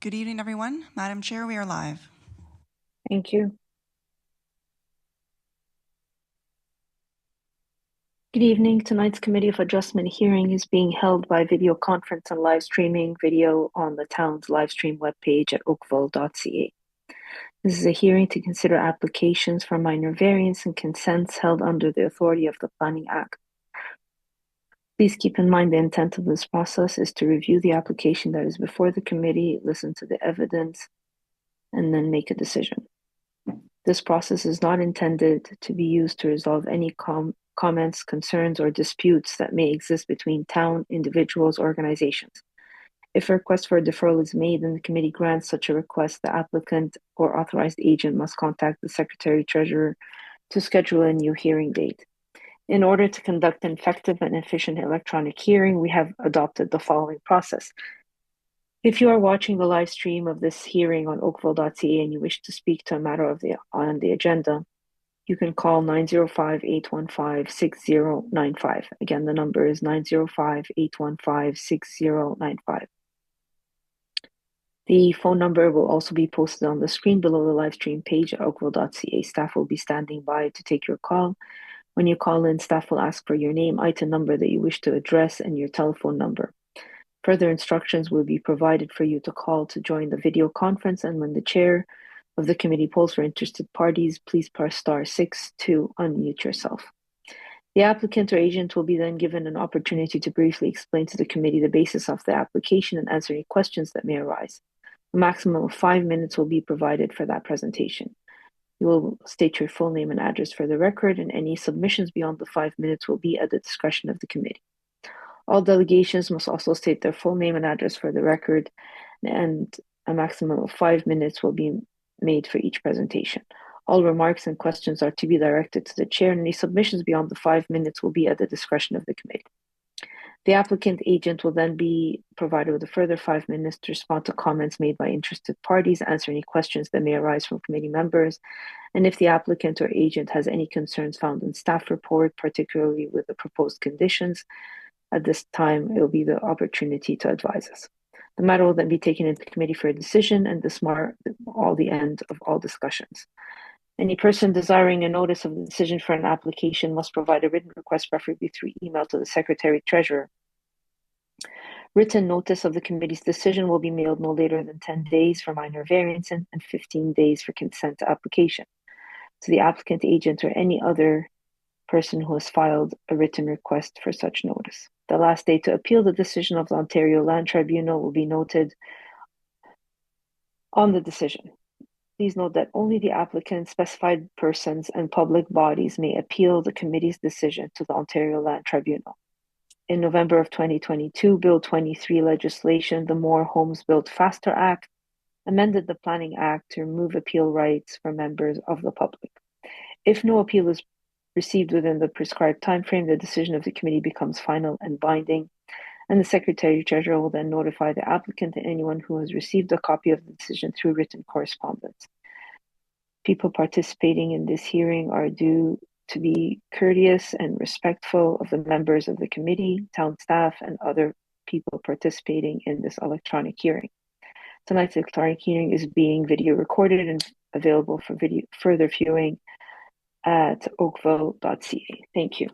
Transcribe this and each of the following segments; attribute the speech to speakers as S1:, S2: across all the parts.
S1: Good evening, everyone. Madam Chair, we are live.
S2: Thank you. Good evening. Tonight's Committee of Adjustment hearing is being held by video conference and live streaming video on the town's live stream webpage at oakville.ca. This is a hearing to consider applications for minor variance and consents held under the authority of the Planning Act. Please keep in mind the intent of this process is to review the application that is before the committee, listen to the evidence, and then make a decision. This process is not intended to be used to resolve any comments, concerns, or disputes that may exist between town, individuals, or organizations. If a request for a deferral is made and the committee grants such a request, the applicant or authorized agent must contact the Secretary-Treasurer to schedule a new hearing date. In order to conduct an effective and efficient electronic hearing, we have adopted the following process. If you are watching the live stream of this hearing on oakville.ca and you wish to speak to a matter on the agenda, you can call 905-815-6095. Again, the number is 905-815-6095. The phone number will also be posted on the screen below the live stream page at oakville.ca. Staff will be standing by to take your call. When you call in, staff will ask for your name, item number that you wish to address, and your telephone number. Further instructions will be provided for you to call to join the video conference, and when the chair of the committee polls for interested parties, please press *6 to unmute yourself. The applicant or agent will be then given an opportunity to briefly explain to the committee the basis of the application and answer any questions that may arise. A maximum of 5 minutes will be provided for that presentation. You will state your full name and address for the record, and any submissions beyond the 5 minutes will be at the discretion of the committee. All delegations must also state their full name and address for the record, and a maximum of 5 minutes will be made for each presentation. All remarks and questions are to be directed to the chair, and any submissions beyond the 5 minutes will be at the discretion of the committee. The applicant agent will then be provided with a further 5 minutes to respond to comments made by interested parties, answer any questions that may arise from committee members, and if the applicant or agent has any concerns found in staff report, particularly with the proposed conditions, at this time, it will be the opportunity to advise us. The matter will then be taken into committee for a decision, and this marks the end of all discussions. Any person desiring a notice of the decision for an application must provide a written request, preferably through email, to the Secretary-Treasurer. Written notice of the committee's decision will be mailed no later than 10 days for minor variance and 15 days for consent to application to the applicant, agent, or any other person who has filed a written request for such notice. The last day to appeal the decision of the Ontario Land Tribunal will be noted on the decision. Please note that only the applicant, specified persons, and public bodies may appeal the committee's decision to the Ontario Land Tribunal. In November of 2022, Bill 23 legislation, the More Homes Built Faster Act, amended the Planning Act to remove appeal rights for members of the public. If no appeal is received within the prescribed timeframe, the decision of the committee becomes final and binding, and the Secretary-Treasurer will then notify the applicant and anyone who has received a copy of the decision through written correspondence. People participating in this hearing are due to be courteous and respectful of the members of the committee, town staff, and other people participating in this electronic hearing. Tonight's electronic hearing is being video recorded and available for further viewing at oakville.ca. Thank you.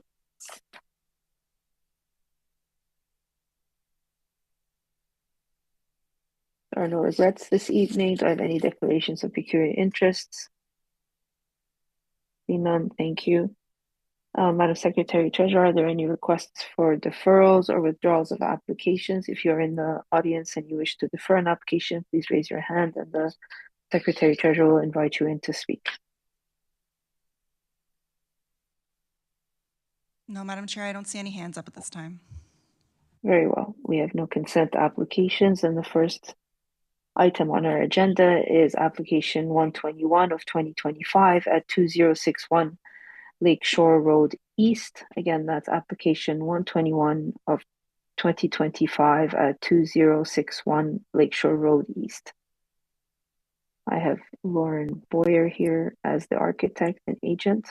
S2: There are no regrets this evening. Do I have any declarations of peculiar interests? None. Thank you. Madam Secretary Treasurer, are there any requests for deferrals or withdrawals of applications? If you're in the audience and you wish to defer an application, please raise your hand and the Secretary Treasurer will invite you in to speak.
S1: No, Madam Chair, I don't see any hands up at this time.
S2: Very well. We have no consent applications, and the first item on our agenda is application 121 of 2025 at 2061 Lakeshore Road East. Again, that's application 121 of 2025 at 2061 Lakeshore Road East. I have Lauren Boyer here as the architect and agent.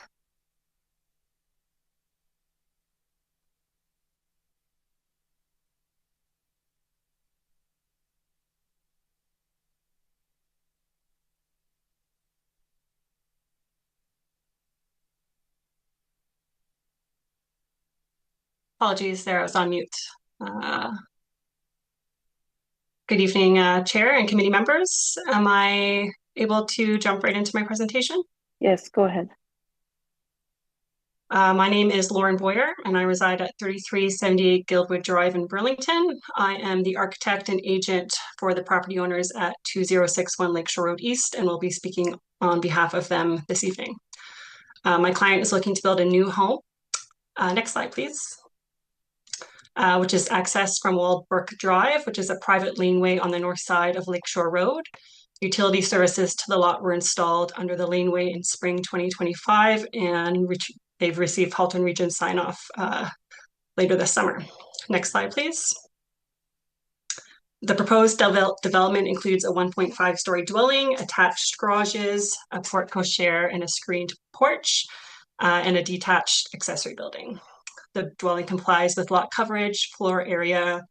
S3: Apologies there, I was on mute. Uh, Good evening, Chair and committee members. Am I able to jump right into my presentation?
S2: Yes, go ahead.
S3: My name is Lauren Boyer, and I reside at 3378 Guildwood Drive in Burlington. I am the architect and agent for the property owners at 2061 Lakeshore Road East, and will be speaking on behalf of them this evening. My client is looking to build a new home. Next slide, please. Which is accessed from Waldbrook Drive, which is a private laneway on the north side of Lakeshore Road. Utility services to the lot were installed under the laneway in spring 2025, and they've received Halton Region sign-off later this summer. Next slide, please. The proposed development includes a 1.5-story dwelling, attached garages, a porte cochere, and a screened porch, and a detached accessory building. The dwelling complies with lot coverage, floor area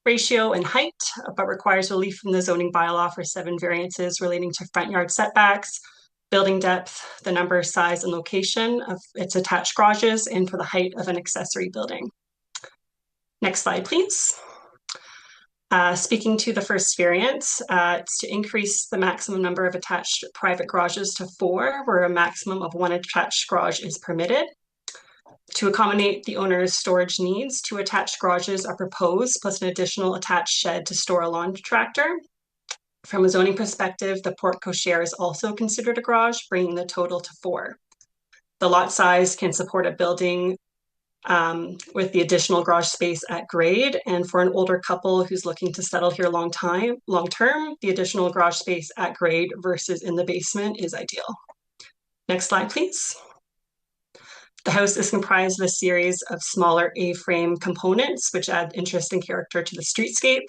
S3: ratio, and height, but requires relief from the zoning bylaw for 7 variances relating to front yard setbacks, building depth, the number, size, and location of its attached garages, and for the height of an accessory building. Next slide, please. Speaking to the first variance, it's to increase the maximum number of attached private garages to 4, where a maximum of 1 attached garage is permitted. To accommodate the owner's storage needs, 2 attached garages are proposed, plus an additional attached shed to store a lawn tractor. From a zoning perspective, the porte cochere is also considered a garage, bringing the total to 4. The lot size can support a building with the additional garage space at grade, and for an older couple who's looking to settle here long term, the additional garage space at grade versus in the basement is ideal. Next slide, please. The house is comprised of a series of smaller A-frame components, which add interest and character to the streetscape.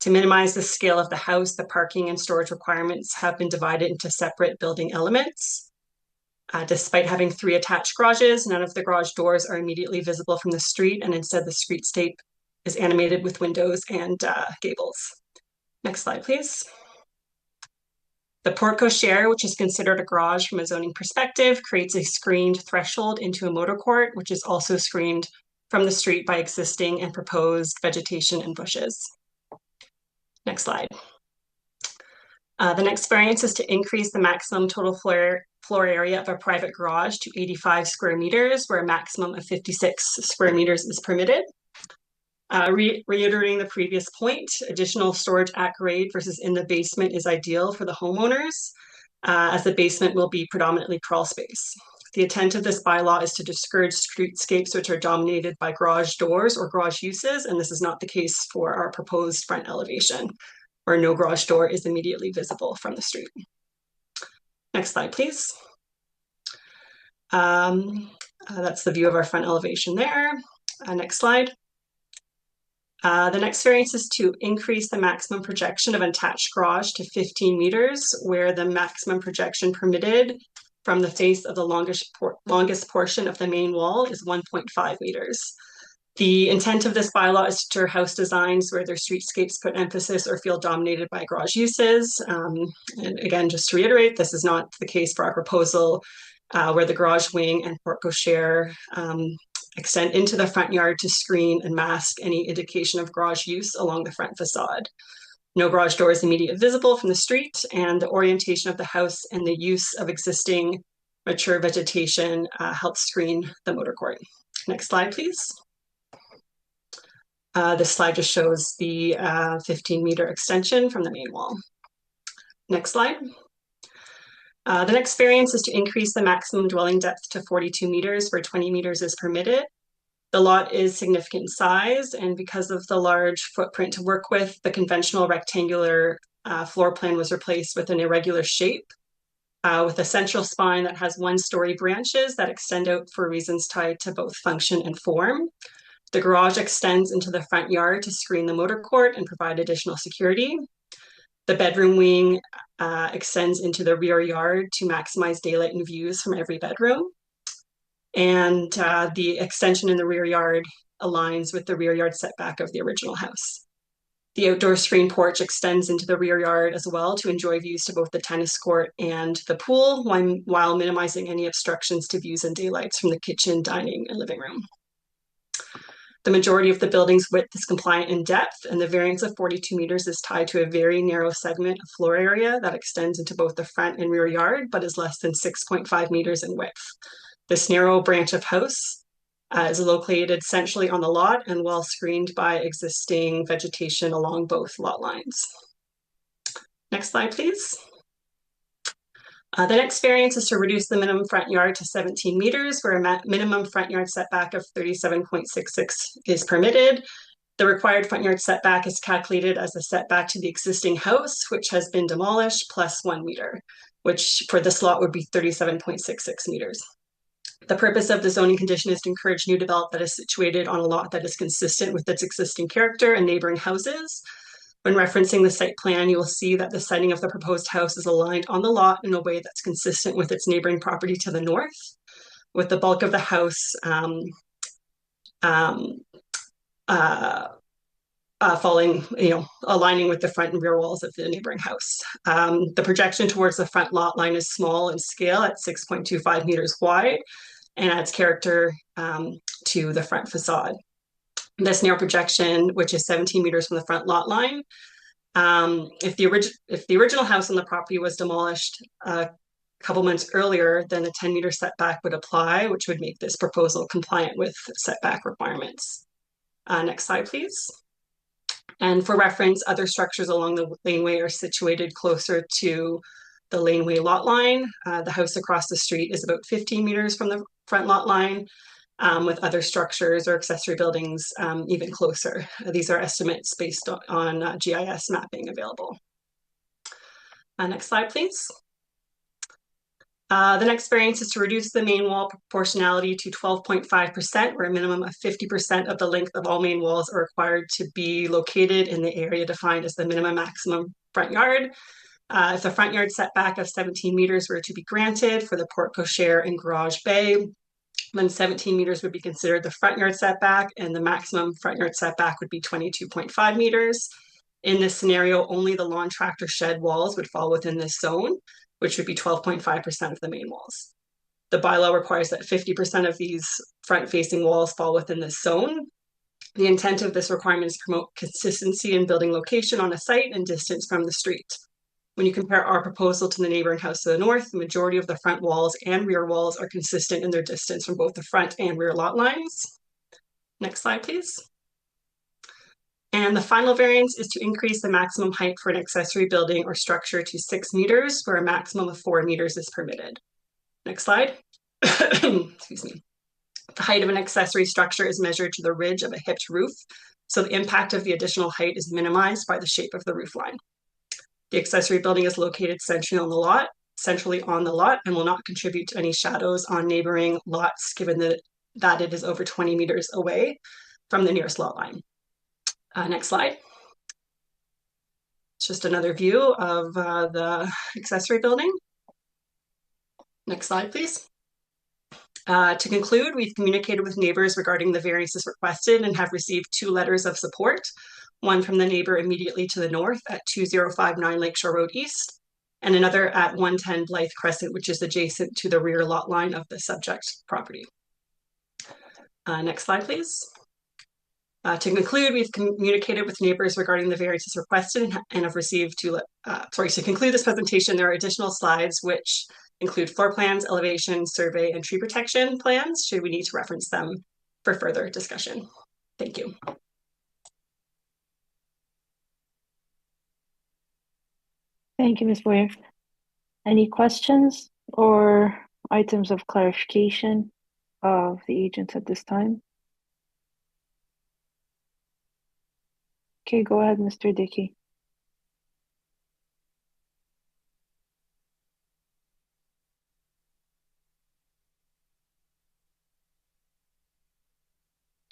S3: To minimize the scale of the house, the parking and storage requirements have been divided into separate building elements. Despite having 3 attached garages, none of the garage doors are immediately visible from the street, and instead the streetscape is animated with windows and gables. Next slide, please. The porte cochere, which is considered a garage from a zoning perspective, creates a screened threshold into a motor court, which is also screened from the street by existing and proposed vegetation and bushes. Next slide. The next variance is to increase the maximum total floor area of a private garage to 85 square meters, where a maximum of 56 square meters is permitted. Reiterating the previous point, additional storage at grade versus in the basement is ideal for the homeowners, as the basement will be predominantly crawl space. The intent of this bylaw is to discourage streetscapes which are dominated by garage doors or garage uses, and this is not the case for our proposed front elevation, where no garage door is immediately visible from the street. Next slide, please. That's the view of our front elevation there. Next slide. The next variance is to increase the maximum projection of an attached garage to 15 meters, where the maximum projection permitted from the face of the longest portion of the main wall is 1.5 meters. The intent of this bylaw is to deter house designs where their streetscapes put emphasis or feel dominated by garage uses. And again, just to reiterate, this is not the case for our proposal, where the garage wing and porte cochere extend into the front yard to screen and mask any indication of garage use along the front facade. No garage door is immediately visible from the street, and the orientation of the house and the use of existing mature vegetation helps screen the motor court. Next slide, please. This slide just shows the 15-meter extension from the main wall. Next slide. The next variance is to increase the maximum dwelling depth to 42 meters, where 20 meters is permitted. The lot is significant in size, and because of the large footprint to work with, the conventional rectangular floor plan was replaced with an irregular shape, with a central spine that has 1-story branches that extend out for reasons tied to both function and form. The garage extends into the front yard to screen the motor court and provide additional security. The bedroom wing extends into the rear yard to maximize daylight and views from every bedroom. And the extension in the rear yard aligns with the rear yard setback of the original house. The outdoor screen porch extends into the rear yard as well to enjoy views to both the tennis court and the pool, while minimizing any obstructions to views and daylights from the kitchen, dining, and living room. The majority of the building's width is compliant in depth, and the variance of 42 meters is tied to a very narrow segment of floor area that extends into both the front and rear yard, but is less than 6.5 meters in width. This narrow branch of house is located centrally on the lot and well screened by existing vegetation along both lot lines. Next slide, please. The next variance is to reduce the minimum front yard to 17 meters, where a minimum front yard setback of 37.66 is permitted. The required front yard setback is calculated as the setback to the existing house, which has been demolished, plus 1 meter, which for this lot would be 37.66 meters. The purpose of the zoning condition is to encourage new development that is situated on a lot that is consistent with its existing character and neighboring houses. When referencing the site plan, you will see that the siting of the proposed house is aligned on the lot in a way that's consistent with its neighboring property to the north, with the bulk of the house aligning with the front and rear walls of the neighboring house. The projection towards the front lot line is small in scale at 6.25 meters wide and adds character to the front facade. This narrow projection, which is 17 meters from the front lot line, if the original house on the property was demolished a couple months earlier, then the 10-meter setback would apply, which would make this proposal compliant with setback requirements. Next slide, please. And for reference, other structures along the laneway are situated closer to the laneway lot line. The house across the street is about 15 meters from the front lot line, with other structures or accessory buildings even closer. These are estimates based on GIS mapping available. Next slide, please. The next variance is to reduce the main wall proportionality to 12.5%, where a minimum of 50% of the length of all main walls are required to be located in the area defined as the minimum maximum front yard. If the front yard setback of 17 meters were to be granted for the porte cochere and garage bay, then 17 meters would be considered the front yard setback, and the maximum front yard setback would be 22.5 meters. In this scenario, only the lawn tractor shed walls would fall within this zone, which would be 12.5% of the main walls. The bylaw requires that 50% of these front-facing walls fall within this zone. The intent of this requirement is to promote consistency in building location on a site and distance from the street. When you compare our proposal to the neighboring house to the north, the majority of the front walls and rear walls are consistent in their distance from both the front and rear lot lines. Next slide, please. And the final variance is to increase the maximum height for an accessory building or structure to 6 meters, where a maximum of 4 meters is permitted. Next slide. Excuse me. The height of an accessory structure is measured to the ridge of a hipped roof, so the impact of the additional height is minimized by the shape of the roof line. The accessory building is located centrally on the lot, and will not contribute to any shadows on neighboring lots, given that it is over 20 meters away from the nearest lot line. Next slide. It's just another view of the accessory building. Next slide, please. To conclude, we've communicated with neighbors regarding the variances requested and have received 2 letters of support, one from the neighbor immediately to the north at 2059 Lakeshore Road East, and another at 110 Blythe Crescent, which is adjacent to the rear lot line of the subject property. Next slide, please. To conclude, we've communicated with neighbors regarding the variances requested and have received to conclude this presentation, there are additional slides which include floor plans, elevation, survey, and tree protection plans, should we need to reference them for further discussion. Thank you.
S2: Thank you, Ms. Boyer. Any questions or items of clarification of the agents at this time? Okay, go ahead, Mr. Dickey.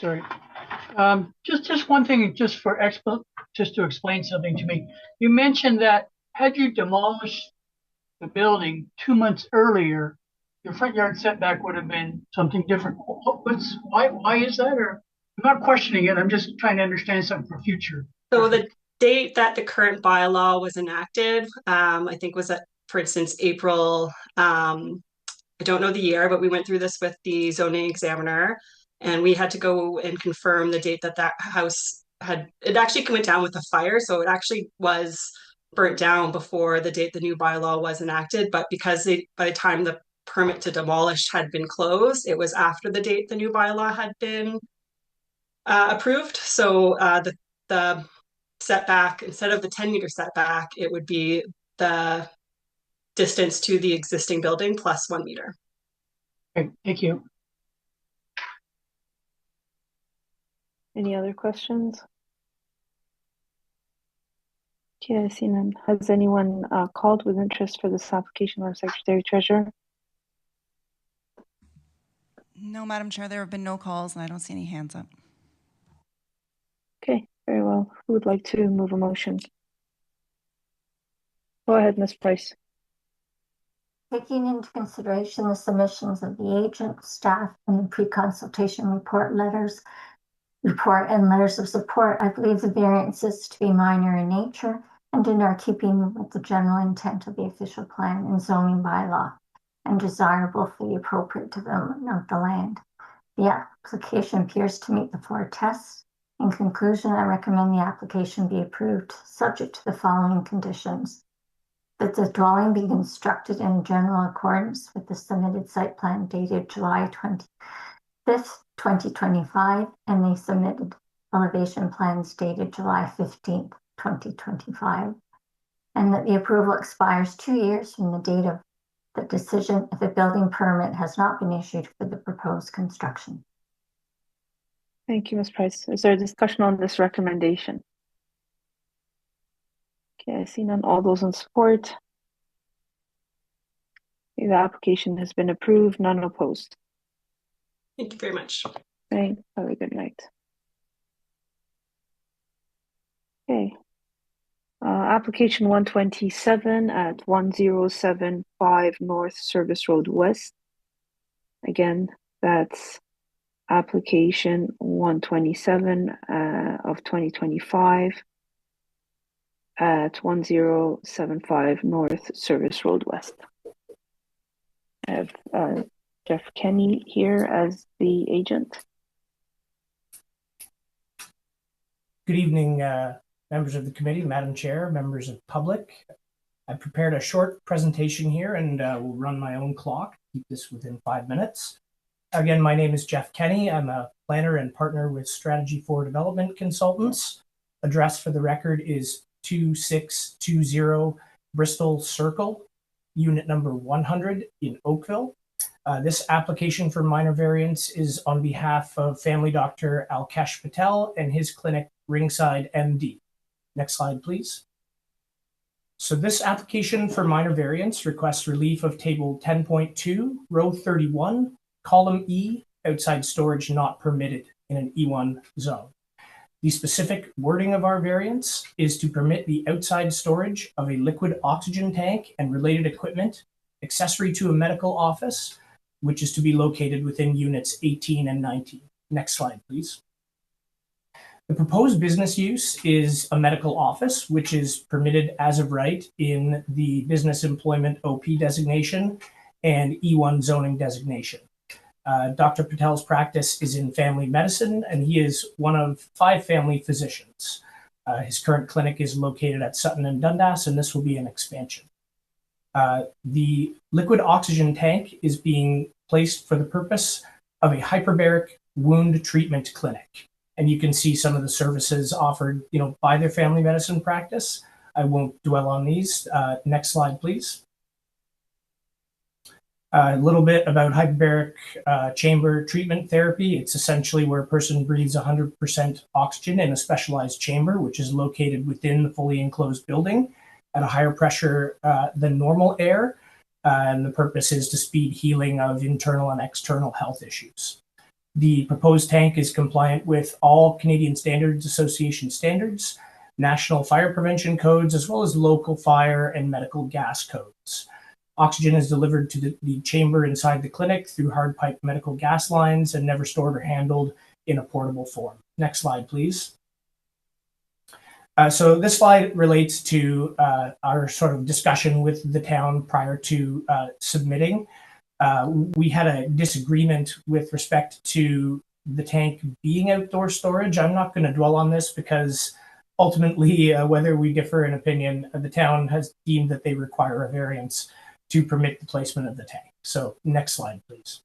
S4: Sorry. Just one thing, just to explain something to me. You mentioned that had you demolished the building 2 months earlier, your front yard setback would have been something different. Why is that? Or I'm not questioning it. I'm just trying to understand something for future.
S3: So the date that the current bylaw was enacted, I think was for instance, April. I don't know the year, but we went through this with the zoning examiner. And we had to go and confirm the date that that house had, it actually went down with a fire. So it actually was burnt down before the date the new bylaw was enacted. But because by the time the permit to demolish had been closed, it was after the date the new bylaw had been approved. So the setback, instead of the 10-meter setback, it would be the distance to the existing building plus 1 meter.
S4: Okay, thank you.
S2: Any other questions? Okay, I see none. Has anyone called with interest for this application, our Secretary Treasurer?
S1: No, Madam Chair, there have been no calls and I don't see any hands up.
S2: Okay, very well. Who would like to move a motion? Go ahead, Ms. Price.
S5: Taking into consideration the submissions of the agent, staff, and the pre-consultation report and letters of support, I believe the variances to be minor in nature and in our keeping with the general intent of the official plan and zoning bylaw and desirable for the appropriate development of the land. The application appears to meet the 4 tests. In conclusion, I recommend the application be approved, subject to the following conditions: that the dwelling be constructed in general accordance with the submitted site plan dated July 25th, 2025, and the submitted elevation plans dated July 15th, 2025, and that the approval expires 2 years from the date of the decision if a building permit has not been issued for the proposed construction.
S2: Thank you, Ms. Price. Is there a discussion on this recommendation? Okay, I see none. All those in support? Okay, the application has been approved, none opposed.
S3: Thank you very much.
S2: Thanks. Have a good night. Okay. Application 127 at 1075 North Service Road West. Again, that's application 127 of 2025 at 1075 North Service Road West. I have Jeff Kenny here as the agent.
S6: Good evening, members of the committee, Madam Chair, members of public. I prepared a short presentation here and will run my own clock, keep this within 5 minutes. Again, my name is Jeff Kenny. I'm a planner and partner with Strategy for Development Consultants. Address for the record is 2620 Bristol Circle, unit number 100 in Oakville. This application for minor variance is on behalf of family doctor Alkesh Patel and his clinic Ringside MD. Next slide, please. So this application for minor variance requests relief of table 10.2, row 31, column E, outside storage not permitted in an E1 zone. The specific wording of our variance is to permit the outside storage of a liquid oxygen tank and related equipment accessory to a medical office, which is to be located within units 18 and 19. Next slide, please. The proposed business use is a medical office, which is permitted as of right in the Business Employment OP designation and E1 zoning designation. Dr. Patel's practice is in family medicine, and he is one of 5 family physicians. His current clinic is located at Sutton and Dundas, and this will be an expansion. The liquid oxygen tank is being placed for the purpose of a hyperbaric wound treatment clinic. And you can see some of the services offered, by their family medicine practice. I won't dwell on these. Next slide, please. A little bit about hyperbaric chamber treatment therapy. It's essentially where a person breathes 100% oxygen in a specialized chamber, which is located within the fully enclosed building at a higher pressure than normal air. And the purpose is to speed healing of internal and external health issues. The proposed tank is compliant with all Canadian Standards Association standards, national fire prevention codes, as well as local fire and medical gas codes. Oxygen is delivered to the chamber inside the clinic through hard pipe medical gas lines and never stored or handled in a portable form. Next slide, please. So this slide relates to our sort of discussion with the town prior to submitting. We had a disagreement with respect to the tank being outdoor storage. I'm not going to dwell on this because ultimately, whether we differ in opinion, the town has deemed that they require a variance to permit the placement of the tank. So next slide, please.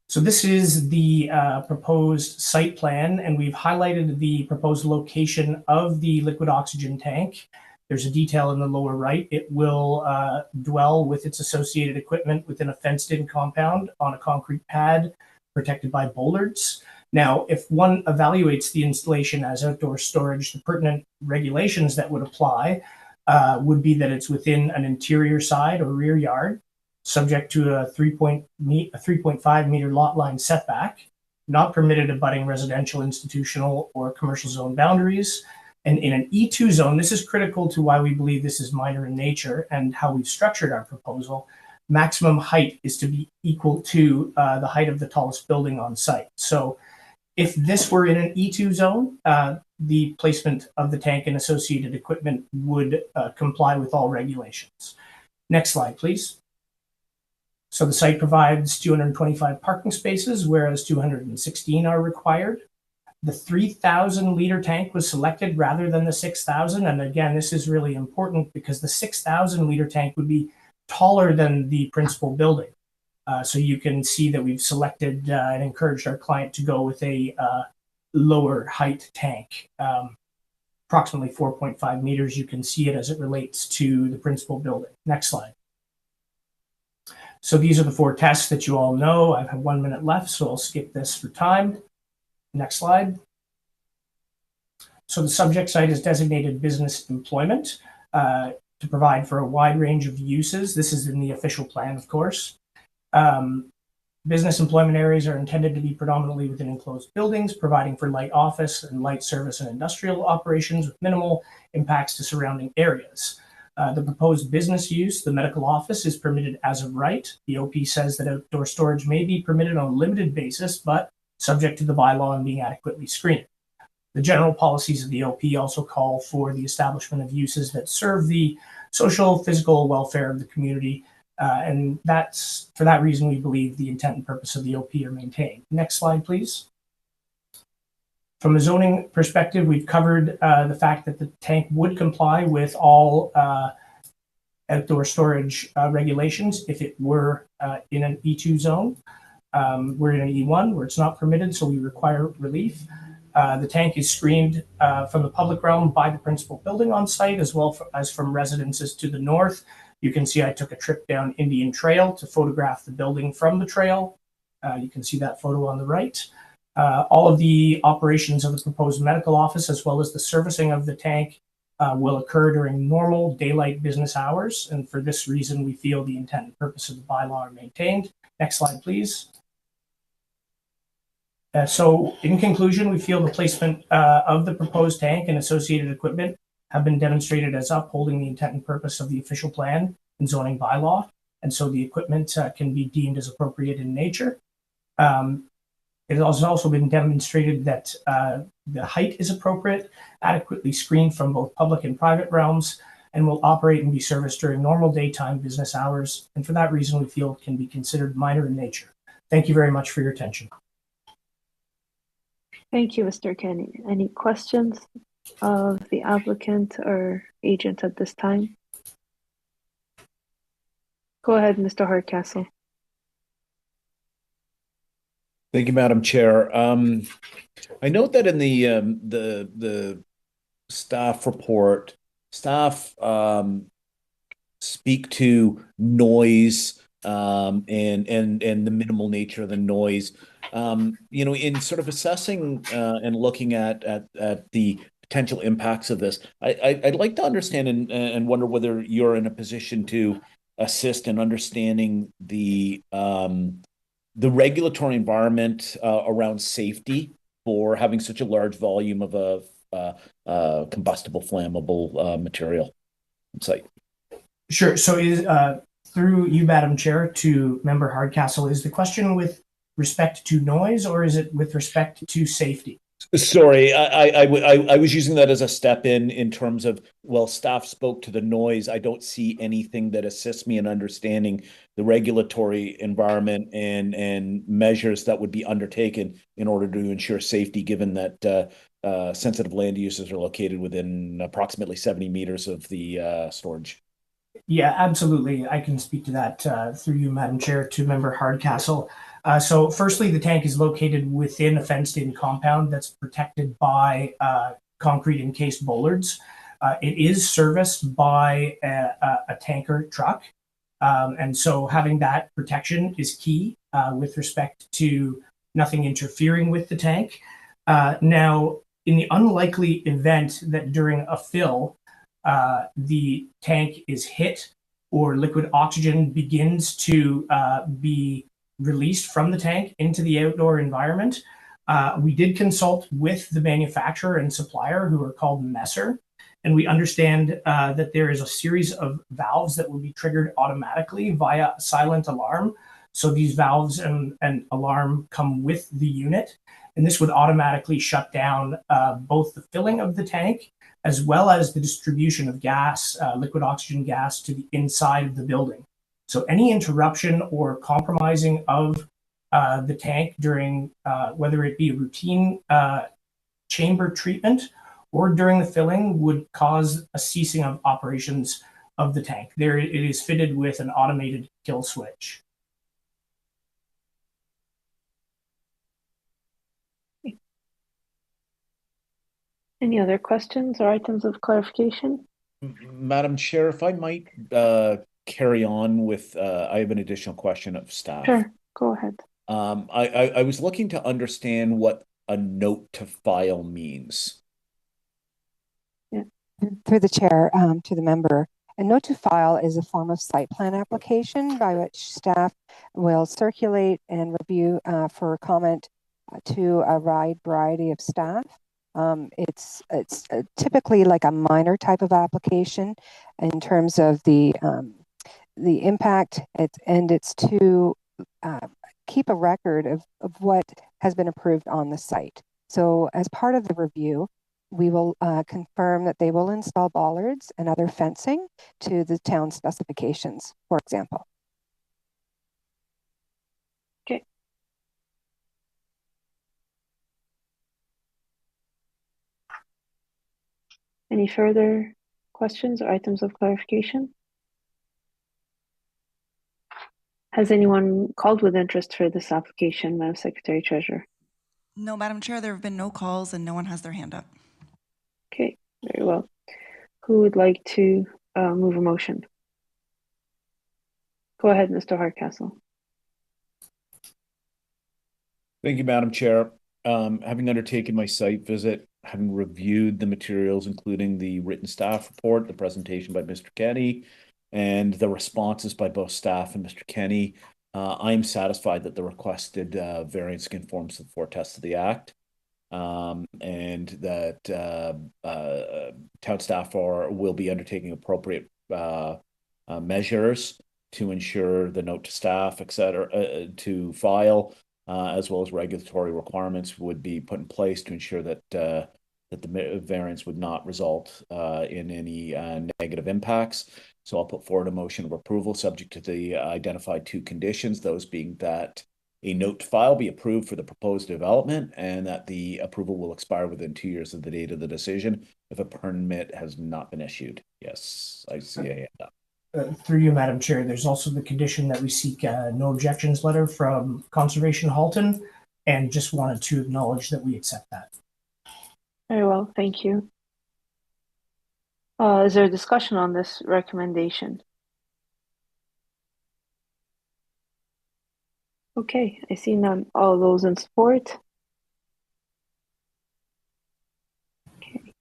S6: So this is the proposed site plan, and we've highlighted the proposed location of the liquid oxygen tank. There's a detail in the lower right. It will dwell with its associated equipment within a fenced-in compound on a concrete pad protected by bollards. Now, if one evaluates the installation as outdoor storage, the pertinent regulations that would apply would be that it's within an interior side or rear yard, subject to a 3.5 meter lot line setback, not permitted abutting residential, institutional, or commercial zone boundaries. And in an E2 zone, this is critical to why we believe this is minor in nature and how we've structured our proposal. Maximum height is to be equal to the height of the tallest building on site. So if this were in an E2 zone, the placement of the tank and associated equipment would comply with all regulations. Next slide, please. So the site provides 225 parking spaces, whereas 216 are required. The 3,000 liter tank was selected rather than the 6,000. And again, this is really important because the 6,000 liter tank would be taller than the principal building. So you can see that we've selected and encouraged our client to go with a lower height tank, approximately 4.5 meters. You can see it as it relates to the principal building. Next slide. So these are the 4 tests that you all know. I have 1 minute left, so I'll skip this for time. Next slide. So the subject site is designated business employment to provide for a wide range of uses. This is in the official plan, of course. Business employment areas are intended to be predominantly within enclosed buildings, providing for light office and light service and industrial operations with minimal impacts to surrounding areas. The proposed business use, the medical office, is permitted as of right. The OP says that outdoor storage may be permitted on a limited basis, but subject to the bylaw and being adequately screened. The general policies of the OP also call for the establishment of uses that serve the social, physical welfare of the community. And that's for that reason we believe the intent and purpose of the OP are maintained. Next slide, please. From a zoning perspective, we've covered the fact that the tank would comply with all outdoor storage regulations if it were in an E2 zone. We're in an E1 where it's not permitted, so we require relief. The tank is screened from the public realm by the principal building on site, as well as from residences to the north. You can see I took a trip down Indian Trail to photograph the building from the trail. You can see that photo on the right. All of the operations of the proposed medical office, as well as the servicing of the tank, will occur during normal daylight business hours. And for this reason, we feel the intent and purpose of the bylaw are maintained. Next slide, please. So in conclusion, we feel the placement of the proposed tank and associated equipment have been demonstrated as upholding the intent and purpose of the official plan and zoning bylaw. And so the equipment can be deemed as appropriate in nature. It has also been demonstrated that the height is appropriate, adequately screened from both public and private realms, and will operate and be serviced during normal daytime business hours. And for that reason, we feel it can be considered minor in nature. Thank you very much for your attention.
S2: Thank you, Mr. Kenny. Any questions of the applicant or agent at this time? Go ahead, Mr. Hardcastle.
S7: Thank you, Madam Chair. I note that in the staff report, staff speak to noise and the minimal nature of the noise. You know, in sort of assessing and looking at the potential impacts of this, I'd like to understand and wonder whether you're in a position to assist in understanding the regulatory environment around safety for having such a large volume of a combustible flammable material on site.
S6: Sure. So is through you, Madam Chair, to Member Hardcastle, is the question with respect to noise or is it with respect to safety?
S7: Sorry, I was using that as a step in terms of, well, staff spoke to the noise. I don't see anything that assists me in understanding the regulatory environment and measures that would be undertaken in order to ensure safety, given that sensitive land uses are located within approximately 70 meters of the storage.
S6: Yeah, absolutely. I can speak to that through you, Madam Chair, to Member Hardcastle. So firstly, the tank is located within a fenced-in compound that's protected by concrete encased bollards. It is serviced by a tanker truck. And so having that protection is key with respect to nothing interfering with the tank. Now, in the unlikely event that during a fill, the tank is hit or liquid oxygen begins to be released from the tank into the outdoor environment. We did consult with the manufacturer and supplier, who are called Messer, and we understand that there is a series of valves that will be triggered automatically via a silent alarm. So these valves and alarm come with the unit, and this would automatically shut down both the filling of the tank as well as the distribution of gas, liquid oxygen gas, to the inside of the building. So any interruption or compromising of the tank during whether it be routine chamber treatment or during the filling would cause a ceasing of operations of the tank. There, it is fitted with an automated kill switch.
S2: Any other questions or items of clarification?
S7: Madam Chair, if I might carry on with, I have an additional question of staff.
S2: Sure, go ahead.
S7: I was looking to understand what a note to file means.
S2: Yeah.
S8: Through the chair, to the member, a note to file is a form of site plan application by which staff will circulate and review for comment to a wide variety of staff. It's typically like a minor type of application in terms of the impact. It's to keep a record of what has been approved on the site. So as part of the review, we will confirm that they will install bollards and other fencing to the town specifications, for example.
S2: Okay. Any further questions or items of clarification? Has anyone called with interest for this application, Madam Secretary Treasurer?
S1: No, Madam Chair, there have been no calls and no one has their hand up.
S2: Okay, very well. Who would like to move a motion? Go ahead, Mr. Hardcastle.
S7: Thank you, Madam Chair. Having undertaken my site visit, having reviewed the materials, including the written staff report, the presentation by Mr. Kenny, and the responses by both staff and Mr. Kenny, I am satisfied that the requested variance conforms to the four tests of the Act, and that town staff will be undertaking appropriate measures to ensure the note to staff, et cetera, to file, as well as regulatory requirements would be put in place to ensure that that the variance would not result in any negative impacts. So I'll put forward a motion of approval subject to the identified two conditions, those being that a note to file be approved for the proposed development and that the approval will expire within 2 years of the date of the decision if a permit has not been issued. Yes, I see a hand up.
S6: Through you, Madam Chair, there's also the condition that we seek no objections letter from Conservation Halton, and just wanted to acknowledge that we accept that.
S2: Very well, thank you. Is there a discussion on this recommendation? Okay, I see none. All those in support? Okay.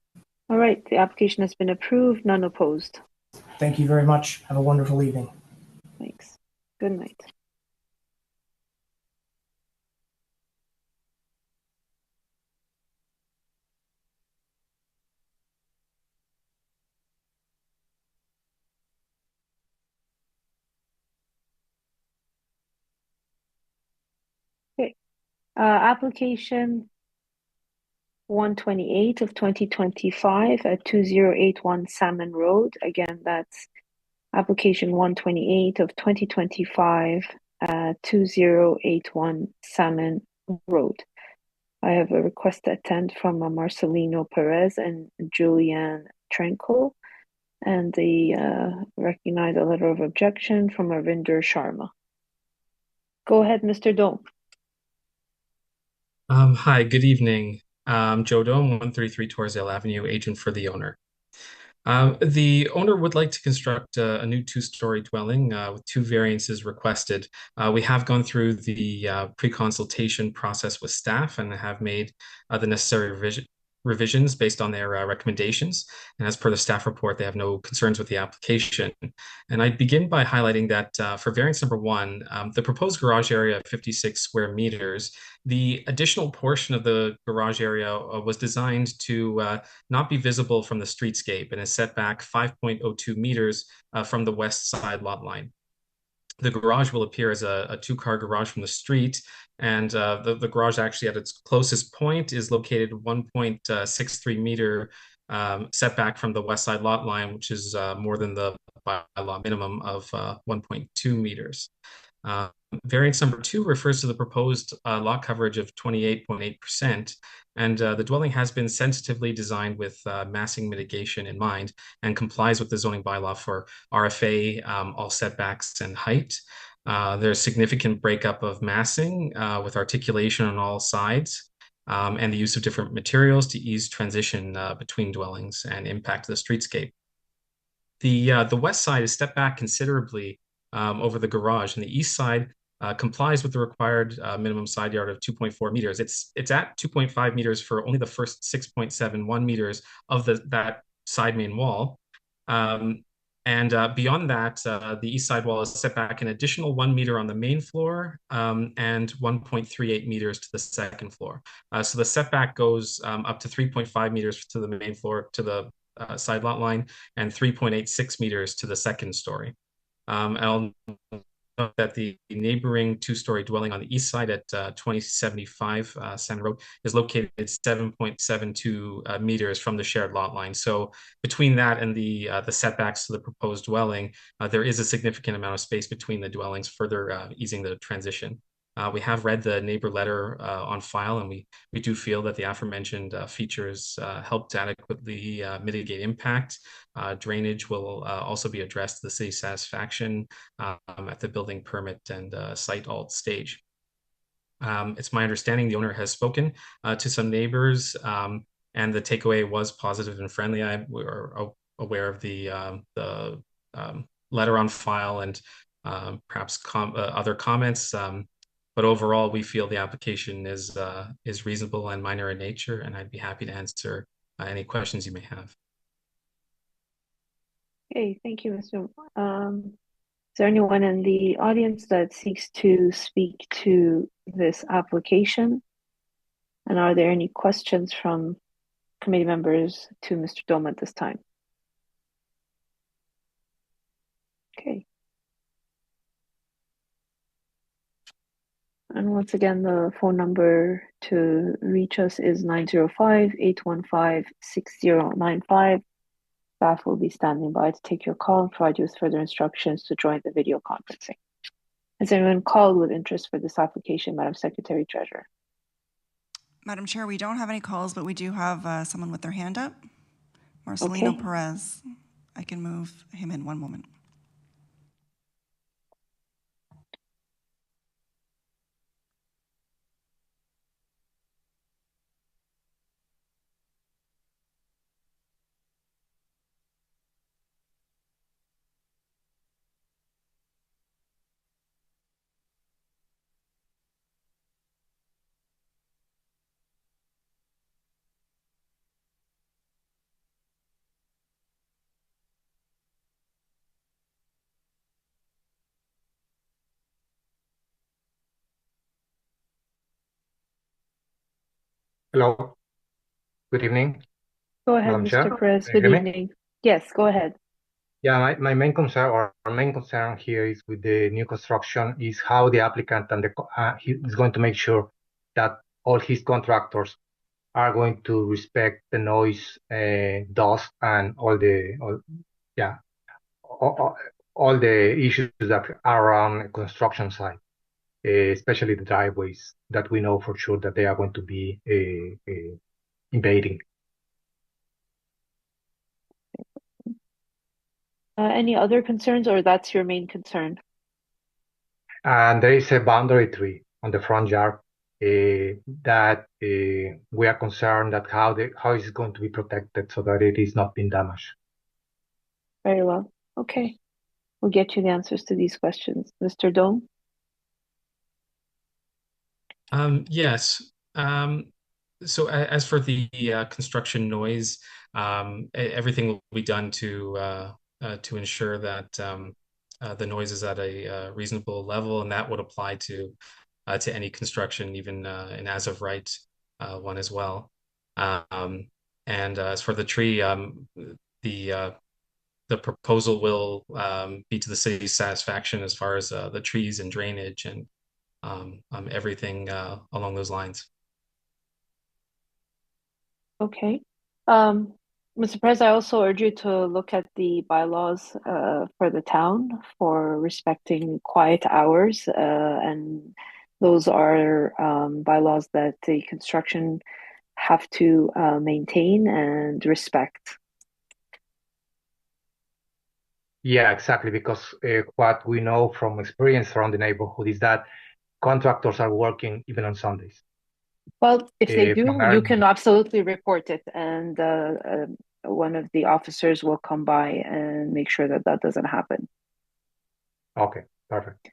S2: All right, the application has been approved, none opposed.
S6: Thank you very much. Have a wonderful evening.
S2: Thanks. Good night. Okay. Application 128 of 2025 at 2081 Salmon Road. Again, that's application 128 of 2025 at 2081 Salmon Road. I have a request to attend from Marcelino Perez and Julianne Trenko, and they recognize a letter of objection from Arvinder Sharma. Go ahead, Mr. Dome.
S9: Hi, good evening. Joe Dome, 133 Torresdale Avenue, agent for the owner. The owner would like to construct a new two-story dwelling with two variances requested. We have gone through the pre-consultation process with staff and have made the necessary revisions based on their recommendations. And as per the staff report, they have no concerns with the application. And I'd begin by highlighting that for variance number one, the proposed garage area of 56 square meters, the additional portion of the garage area was designed to not be visible from the streetscape and is set back 5.02 meters from the west side lot line. The garage will appear as a two-car garage from the street, and the garage actually at its closest point is located 1.63 meter setback from the west side lot line, which is more than the bylaw minimum of 1.2 meters. Variance number two refers to the proposed lot coverage of 28.8%, and the dwelling has been sensitively designed with massing mitigation in mind and complies with the zoning bylaw for RFA, all setbacks and height. There's significant breakup of massing with articulation on all sides, and the use of different materials to ease transition between dwellings and impact the streetscape. The west side is stepped back considerably over the garage, and the east side complies with the required minimum side yard of 2.4 meters. It's at 2.5 meters for only the first 6.71 meters of that side main wall. And beyond that, the east side wall is set back an additional 1 meter on the main floor and 1.38 meters to the second floor. So the setback goes up to 3.5 meters to the main floor to the side lot line and 3.86 meters to the second story. I'll note that the neighboring two-story dwelling on the east side at 2075 Salmon Road is located 7.72 meters from the shared lot line. So between that and the setbacks to the proposed dwelling, there is a significant amount of space between the dwellings, further easing the transition. We have read the neighbor letter on file, and we do feel that the aforementioned features helped adequately mitigate impact. Drainage will also be addressed to the city's satisfaction at the building permit and site alt stage. It's my understanding the owner has spoken to some neighbors, and the takeaway was positive and friendly. We are aware of the letter on file and perhaps other comments. But overall, we feel the application is reasonable and minor in nature, and I'd be happy to answer any questions you may have.
S2: Okay, thank you, Mr. Is there anyone in the audience that seeks to speak to this application? And are there any questions from committee members to Mr. Dome at this time? Okay. And once again, the phone number to reach us is 905-815-6095. Staff will be standing by to take your call and provide you with further instructions to join the video conferencing. Has anyone called with interest for this application, Madam Secretary Treasurer?
S1: Madam Chair, we don't have any calls, but we do have someone with their hand up. Marcelino Perez. I can move him in one moment.
S10: Hello, good evening.
S2: Go ahead,
S10: Madam
S2: Mr.
S10: Chair.
S2: Perez.
S10: Can you
S2: Good
S10: hear me?
S2: evening. Yes, go ahead.
S10: Yeah, my main concern, or our main concern here is with the new construction is how the applicant and he is going to make sure that all his contractors are going to respect the noise, dust, and yeah, all the issues that are around a construction site, especially the driveways that we know for sure that they are going to be invading.
S2: Any other concerns, or that's your main concern?
S10: And there is a boundary tree on the front yard that we are concerned that how is it going to be protected so that it is not being damaged.
S2: Very well. Okay. We'll get you the answers to these questions. Mr. Dome?
S9: Yes. So as for the construction noise, everything will be done to ensure that the noise is at a reasonable level, and that would apply to any construction, even an as of right one as well. And as for the tree, the the proposal will be to the city's satisfaction as far as the trees and drainage and everything along those lines.
S2: Okay. Mr. Perez, I also urge you to look at the bylaws for the town for respecting quiet hours. And those are bylaws that the construction have to maintain and respect.
S10: Yeah, exactly. Because what we know from experience around the neighborhood is that contractors are working even on Sundays.
S2: Well, if they do,
S10: Primarily-
S2: you can absolutely report it, and one of the officers will come by and make sure that that doesn't happen.
S10: Okay, perfect.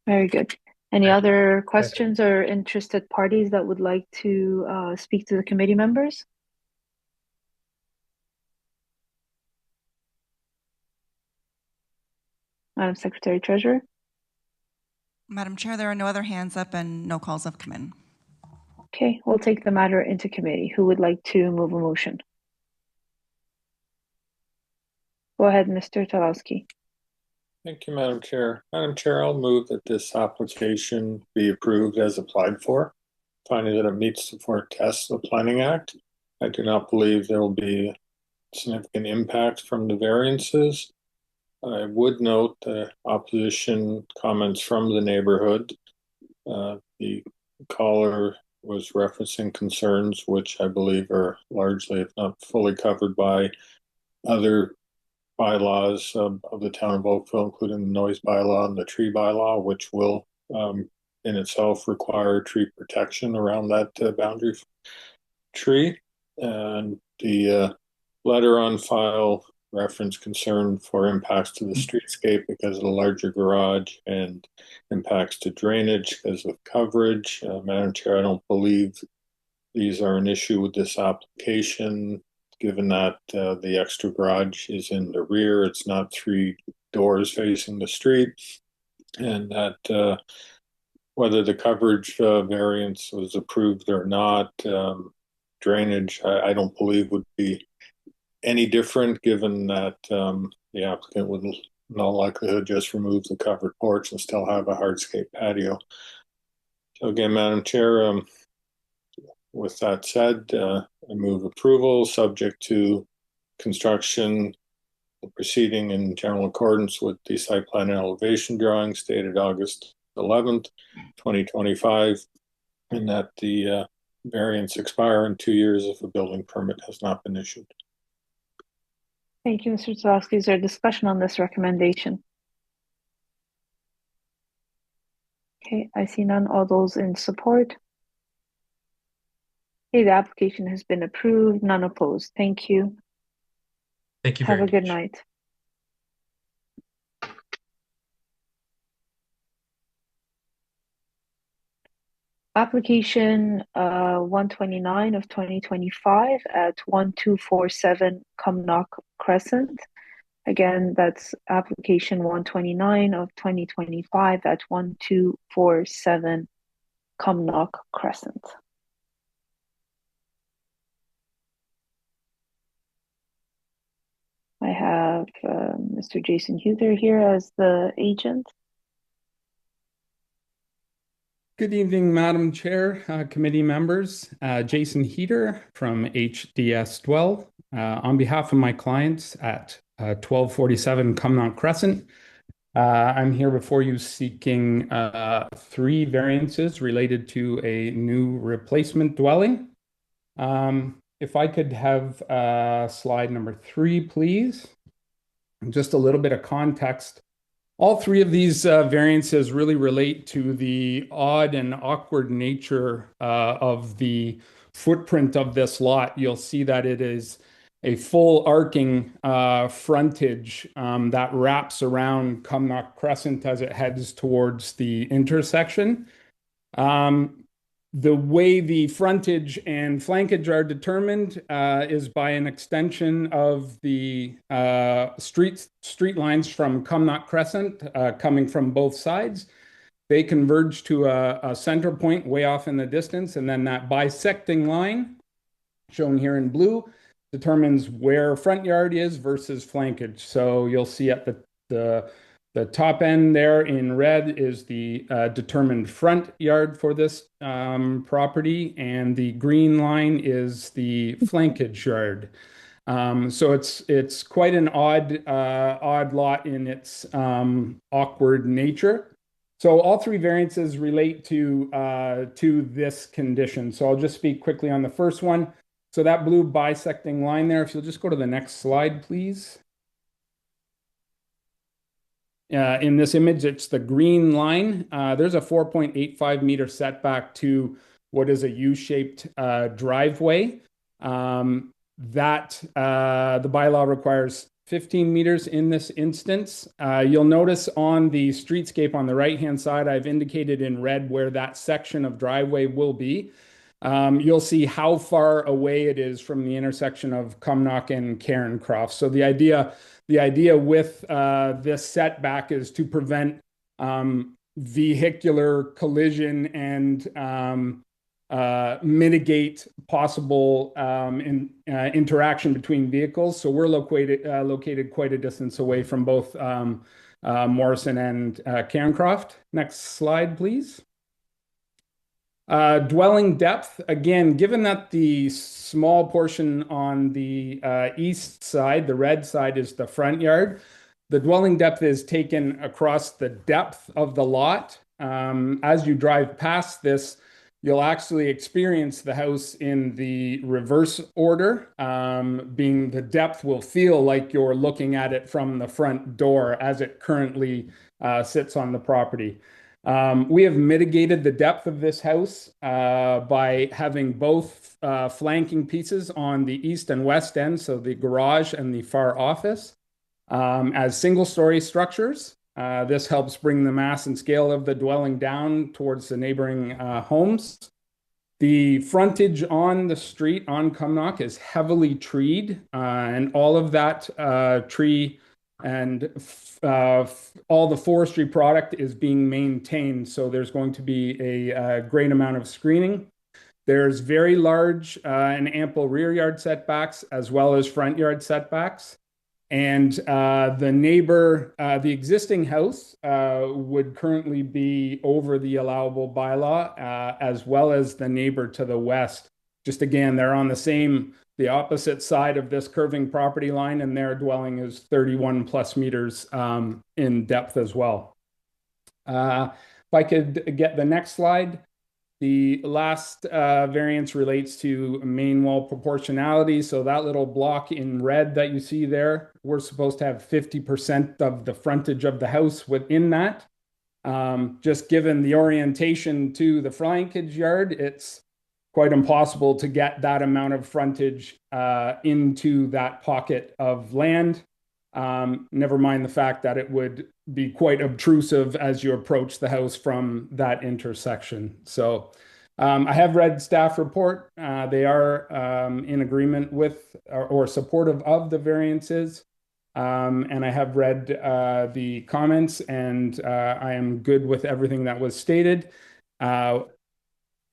S2: Very good. Any other questions or interested parties that would like to speak to the committee members? Madam Secretary Treasurer?
S1: Madam Chair, there are no other hands up and no calls have come in.
S2: Okay, we'll take the matter into committee. Who would like to move a motion? Go ahead, Mr. Talowski.
S11: Thank you, Madam Chair. Madam Chair, I'll move that this application be approved as applied for, finding that it meets the four tests of the Planning Act. I do not believe there will be significant impact from the variances. I would note the opposition comments from the neighborhood. The caller was referencing concerns which I believe are largely, if not fully, covered by other bylaws of the town of Oakville, including the noise bylaw and the tree bylaw, which will in itself require tree protection around that boundary tree. And the letter on file reference concern for impacts to the streetscape because of the larger garage and impacts to drainage because of coverage. Madam Chair, I don't believe these are an issue with this application, given that the extra garage is in the rear. It's not 3 doors facing the street, and that whether the coverage variance was approved or not, drainage, I don't believe would be any different, given that the applicant would in all likelihood just remove the covered porch and still have a hardscape patio. So again, Madam Chair, with that said, I move approval subject to construction proceeding in general accordance with the site plan and elevation drawings dated August 11th, 2025, and that the variance expire in 2 years if a building permit has not been issued.
S2: Thank you, Mr. Zalowski. Is there discussion on this recommendation? Okay, I see none. All those in support? Okay, the application has been approved, none opposed. Thank you.
S9: Thank you very much.
S2: Have a good night. Application 129 of 2025 at 1247 Cumnock Crescent. Again, that's application 129 of 2025 at 1247 Cumnock Crescent. I have Mr. Jason Huther here as the agent.
S12: Good evening, Madam Chair, committee members. Jason Heater from HDS Dwell. On behalf of my clients at 1247 Cumnock Crescent, I'm here before you seeking 3 variances related to a new replacement dwelling. If I could have slide number 3, please. Just a little bit of context. All 3 of these variances really relate to the odd and awkward nature of the footprint of this lot. You'll see that it is a full arcing frontage that wraps around Cumnock Crescent as it heads towards the intersection. The way the frontage and flankage are determined is by an extension of the street lines from Cumnock Crescent coming from both sides. They converge to a center point way off in the distance, and then that bisecting line, shown here in blue, determines where front yard is versus flankage. So you'll see at the top end there in red is the determined front yard for this property, and the green line is the flankage yard. So it's quite an odd lot in its awkward nature. So all 3 variances relate to this condition. So I'll just speak quickly on the first one. So that blue bisecting line there, if you'll just go to the next slide, please. In this image, it's the green line. There's a 4.85 meter setback to what is a U-shaped driveway. The bylaw requires 15 meters in this instance. You'll notice on the streetscape on the right-hand side, I've indicated in red where that section of driveway will be. You'll see how far away it is from the intersection of Cumnock and Cairncroft. So the idea with this setback is to prevent vehicular collision and mitigate possible interaction between vehicles. So we're located quite a distance away from both Morrison and Cairncroft. Next slide, please. Dwelling depth, again, given that the small portion on the east side, the red side, is the front yard, the dwelling depth is taken across the depth of the lot. As you drive past this, you'll actually experience the house in the reverse order, being the depth will feel like you're looking at it from the front door as it currently sits on the property. We have mitigated the depth of this house by having both flanking pieces on the east and west end, so the garage and the far office, as single-story structures. This helps bring the mass and scale of the dwelling down towards the neighboring homes. The frontage on the street on Cumnock is heavily treed, and all of that tree and all the forestry product is being maintained. So there's going to be a great amount of screening. There's very large and ample rear yard setbacks as well as front yard setbacks. And the existing house would currently be over the allowable bylaw, as well as the neighbor to the west. Just again, they're on the opposite side of this curving property line, and their dwelling is 31 plus meters in depth as well. If I could get the next slide. The last variance relates to main wall proportionality. So that little block in red that you see there, we're supposed to have 50% of the frontage of the house within that. Just given the orientation to the flankage yard, it's quite impossible to get that amount of frontage into that pocket of land. Never mind the fact that it would be quite obtrusive as you approach the house from that intersection. So I have read staff report. They are in agreement with or supportive of the variances. And I have read the comments, and I am good with everything that was stated.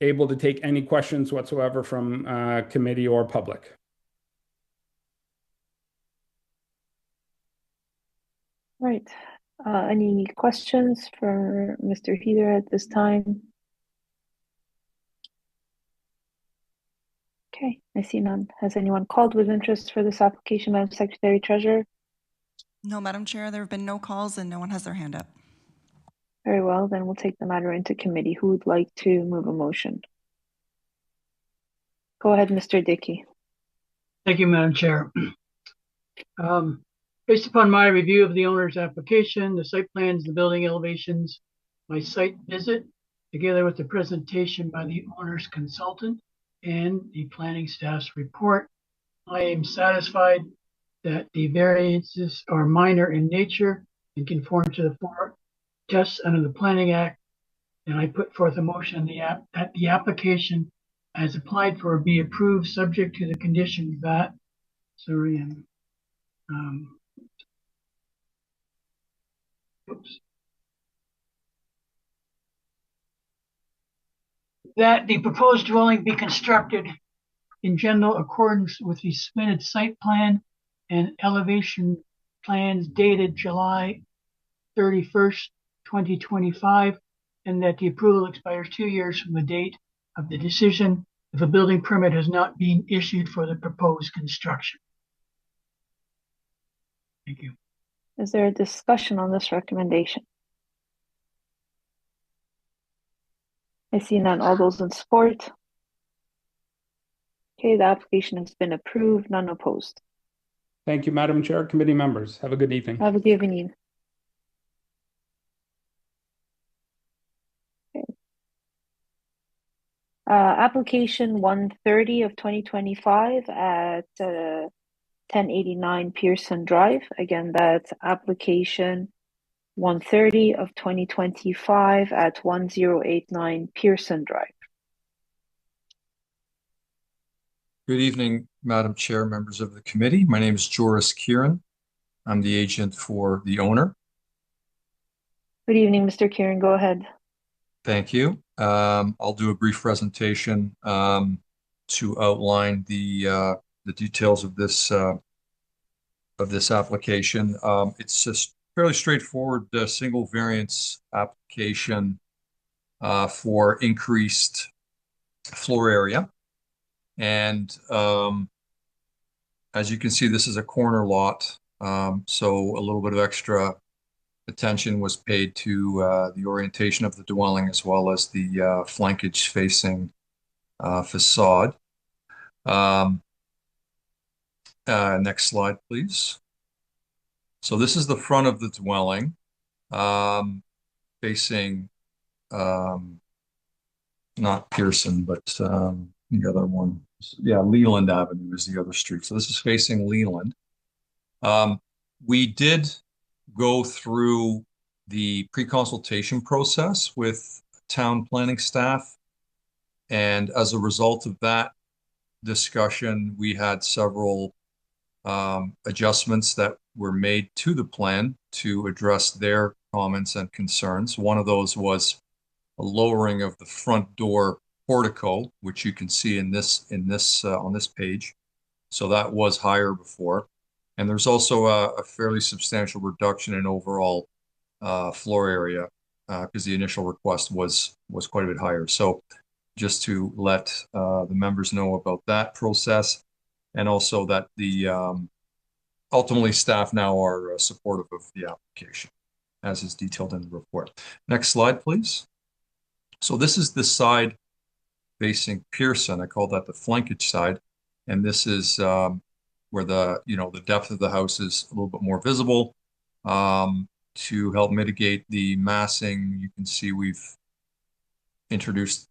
S12: Able to take any questions whatsoever from committee or public.
S2: Right. Any questions for Mr. Heater at this time? Okay, I see none. Has anyone called with interest for this application, Madam Secretary Treasurer?
S1: No, Madam Chair, there have been no calls and no one has their hand up.
S2: Very well, then we'll take the matter into committee. Who would like to move a motion? Go ahead, Mr. Dickey.
S4: Thank you, Madam Chair. Based upon my review of the owner's application, the site plans, the building elevations, my site visit, together with the presentation by the owner's consultant and the planning staff's report, I am satisfied that the variances are minor in nature and conform to the four tests under the Planning Act. And I put forth a motion that the application as applied for be approved, subject to the condition that, that the proposed dwelling be constructed in general accordance with the submitted site plan and elevation plans dated July 31st, 2025, and that the approval expires 2 years from the date of the decision if a building permit has not been issued for the proposed construction. Thank you.
S2: Is there a discussion on this recommendation? I see none. All those in support? Okay, the application has been approved. None opposed.
S12: Thank you, Madam Chair. Committee members, have a good evening.
S2: Have a good evening. Okay. Application 130 of 2025 at 1089 Pearson Drive. Again, that's application 130 of 2025 at 1089 Pearson Drive.
S13: Good evening, Madam Chair, members of the committee. My name is Joris Kieran. I'm the agent for the owner.
S2: Good evening, Mr. Kieran. Go ahead.
S13: Thank you. I'll do a brief presentation to outline the details of this application. It's just fairly straightforward single variance application for increased floor area. And as you can see, this is a corner lot, so a little bit of extra attention was paid to the orientation of the dwelling as well as the flankage facing facade. Next slide, please. So this is the front of the dwelling, facing not Pearson, but the other one. Yeah, Leland Avenue is the other street. So this is facing Leland. We did go through the pre-consultation process with town planning staff. And as a result of that discussion, we had several adjustments that were made to the plan to address their comments and concerns. One of those was a lowering of the front door portico, which you can see on this page. So that was higher before. And there's also a fairly substantial reduction in overall floor area because the initial request was quite a bit higher. So just to let the members know about that process, and also that the ultimately staff now are supportive of the application, as is detailed in the report. Next slide, please. So this is the side facing Pearson. I call that the flankage side, and this is where the depth of the house is a little bit more visible. To help mitigate the massing, you can see we've introduced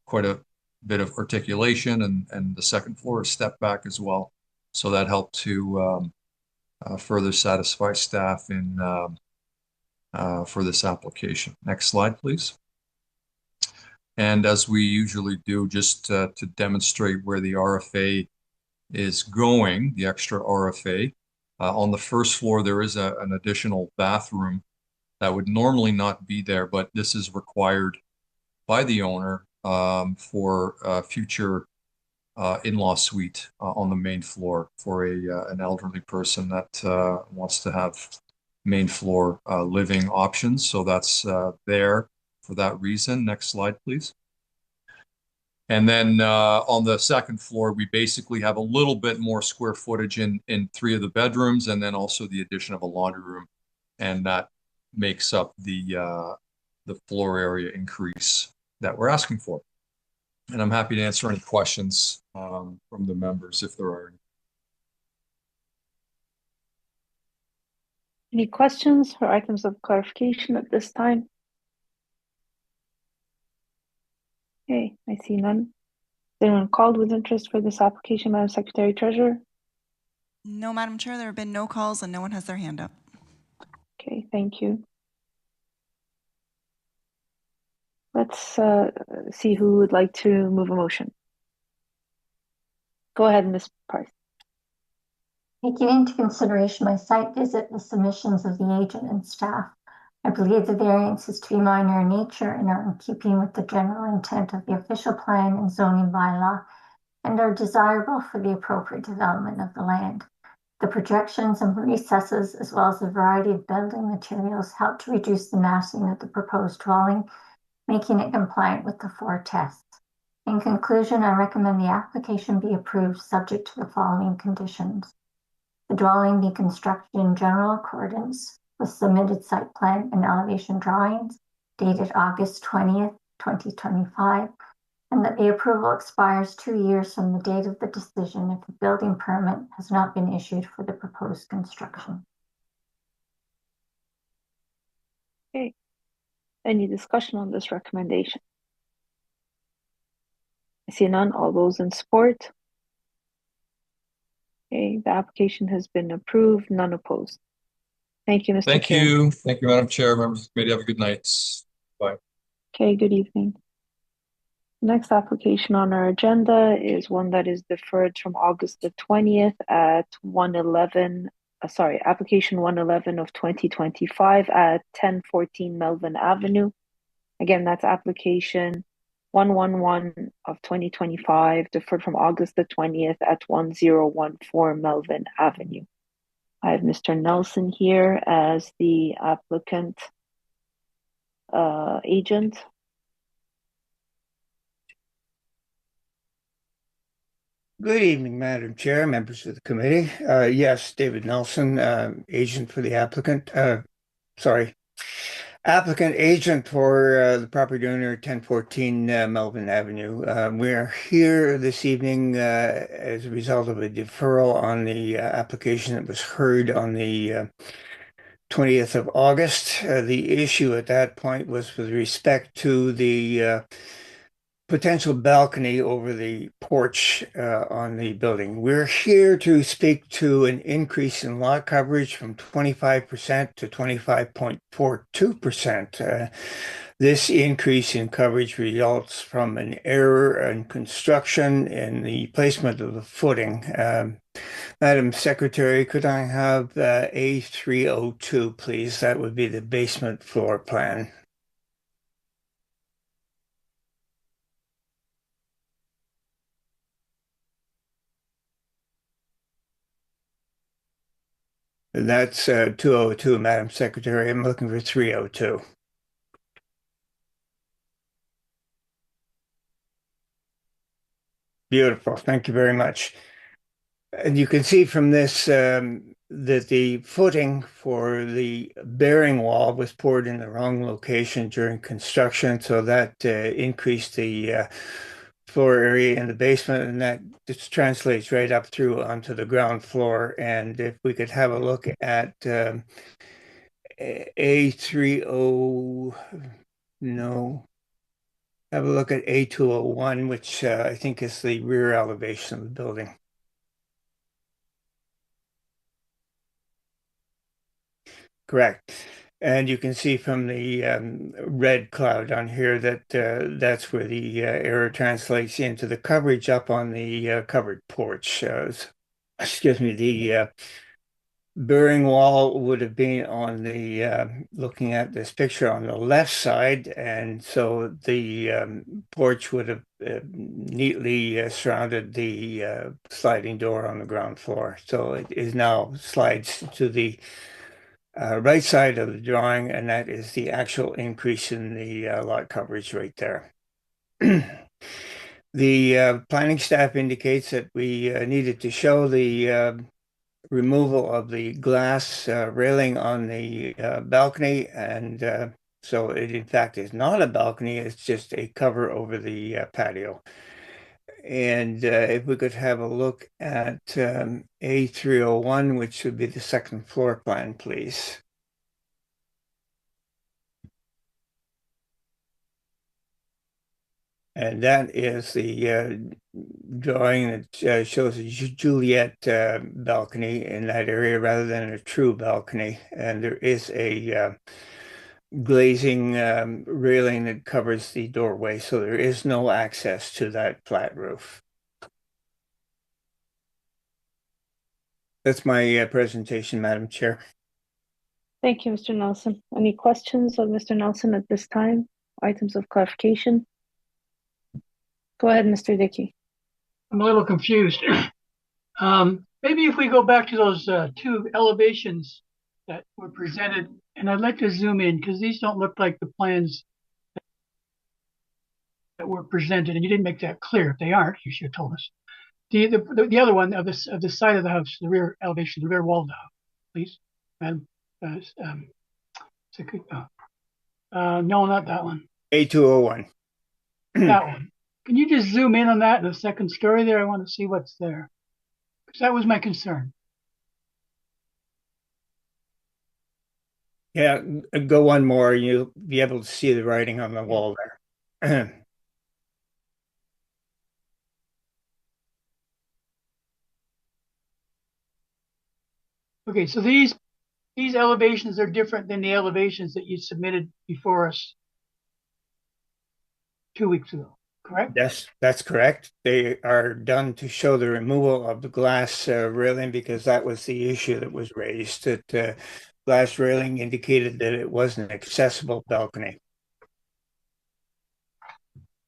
S13: quite a bit of articulation, and the second floor is stepped back as well. So that helped to further satisfy staff in for this application. Next slide, please. And as we usually do, just to demonstrate where the RFA is going, the extra RFA, on the first floor, there is an additional bathroom that would normally not be there, but this is required by the owner for a future in-law suite on the main floor for an elderly person that wants to have main floor living options. So that's there for that reason. Next slide, please. And then on the second floor, we basically have a little bit more square footage in three of the bedrooms, and then also the addition of a laundry room, and that makes up the floor area increase that we're asking for. And I'm happy to answer any questions from the members if there are any.
S2: Any questions or items of clarification at this time? Okay, I see none. Is anyone called with interest for this application, Madam Secretary Treasurer?
S1: No, Madam Chair, there have been no calls and no one has their hand up.
S2: Okay, thank you. Let's see who would like to move a motion. Go ahead, Ms. Price.
S5: Taking into consideration my site visit, the submissions of the agent and staff, I believe the variances to be minor in nature and are in keeping with the general intent of the official plan and zoning bylaw and are desirable for the appropriate development of the land. The projections and recesses, as well as a variety of building materials, help to reduce the massing of the proposed dwelling, making it compliant with the 4 tests. In conclusion, I recommend the application be approved subject to the following conditions. The dwelling be constructed in general accordance with submitted site plan and elevation drawings dated August 20th, 2025, and that the approval expires 2 years from the date of the decision if a building permit has not been issued for the proposed construction.
S2: Okay. Any discussion on this recommendation? I see none. All those in support? Okay, the application has been approved, none opposed. Thank you, Mr.
S13: Thank
S2: Chair.
S13: you. Thank you, Madam Chair. Members of the committee, have a good night. Bye.
S2: Okay, good evening. Next application on our agenda is one that is deferred from August the 20th at 111, application 111 of 2025 at 1014 Melvin Avenue. Again, that's application 111 of 2025, deferred from August the 20th at 1014 Melvin Avenue. I have Mr. Nelson here as the applicant agent.
S14: Good evening, Madam Chair, members of the committee. Yes, David Nelson, agent for the applicant. Applicant agent for the property owner, 1014 Melvin Avenue. We are here this evening as a result of a deferral on the application that was heard on the 20th of August. The issue at that point was with respect to the potential balcony over the porch on the building. We're here to speak to an increase in lot coverage from 25% to 25.42%. This increase in coverage results from an error in construction and the placement of the footing. Madam Secretary, could I have A302, please? That would be the basement floor plan. That's 202, Madam Secretary. I'm looking for 302. Beautiful. Thank you very much. And you can see from this that the footing for the bearing wall was poured in the wrong location during construction, so that increased the floor area in the basement, and that just translates right up through onto the ground floor. And if we could have a look at A30, no, have a look at A201, which I think is the rear elevation of the building. Correct. And you can see from the red cloud on here that that's where the error translates into the coverage up on the covered porch. Excuse me, the bearing wall would have been on the, looking at this picture, on the left side, and so the porch would have neatly surrounded the sliding door on the ground floor. So it is now slides to the right side of the drawing, and that is the actual increase in the lot coverage right there. The planning staff indicates that we needed to show the removal of the glass railing on the balcony, and so it in fact is not a balcony, it's just a cover over the patio. And if we could have a look at A301, which would be the second floor plan, please. And that is the drawing that shows a Juliet balcony in that area rather than a true balcony. And there is a glazing railing that covers the doorway, so there is no access to that flat roof. That's my presentation, Madam Chair.
S2: Thank you, Mr. Nelson. Any questions of Mr. Nelson at this time? Items of clarification? Go ahead, Mr. Dickey.
S4: I'm a little confused. Maybe if we go back to those two elevations that were presented, and I'd like to zoom in because these don't look like the plans that were presented, and you didn't make that clear. If they aren't, you should have told us. The other one of the side of the house, the rear elevation, the rear wall of the house, please, Madam. No, not that one.
S14: A201.
S4: That one. Can you just zoom in on that in the second story there? I want to see what's there. Because that was my concern.
S14: Yeah, go one more. You'll be able to see the writing on the wall there.
S4: Okay, so these elevations are different than the elevations that you submitted before us 2 weeks ago, correct?
S14: Yes, that's correct. They are done to show the removal of the glass railing because that was the issue that was raised. That glass railing indicated that it was an accessible balcony.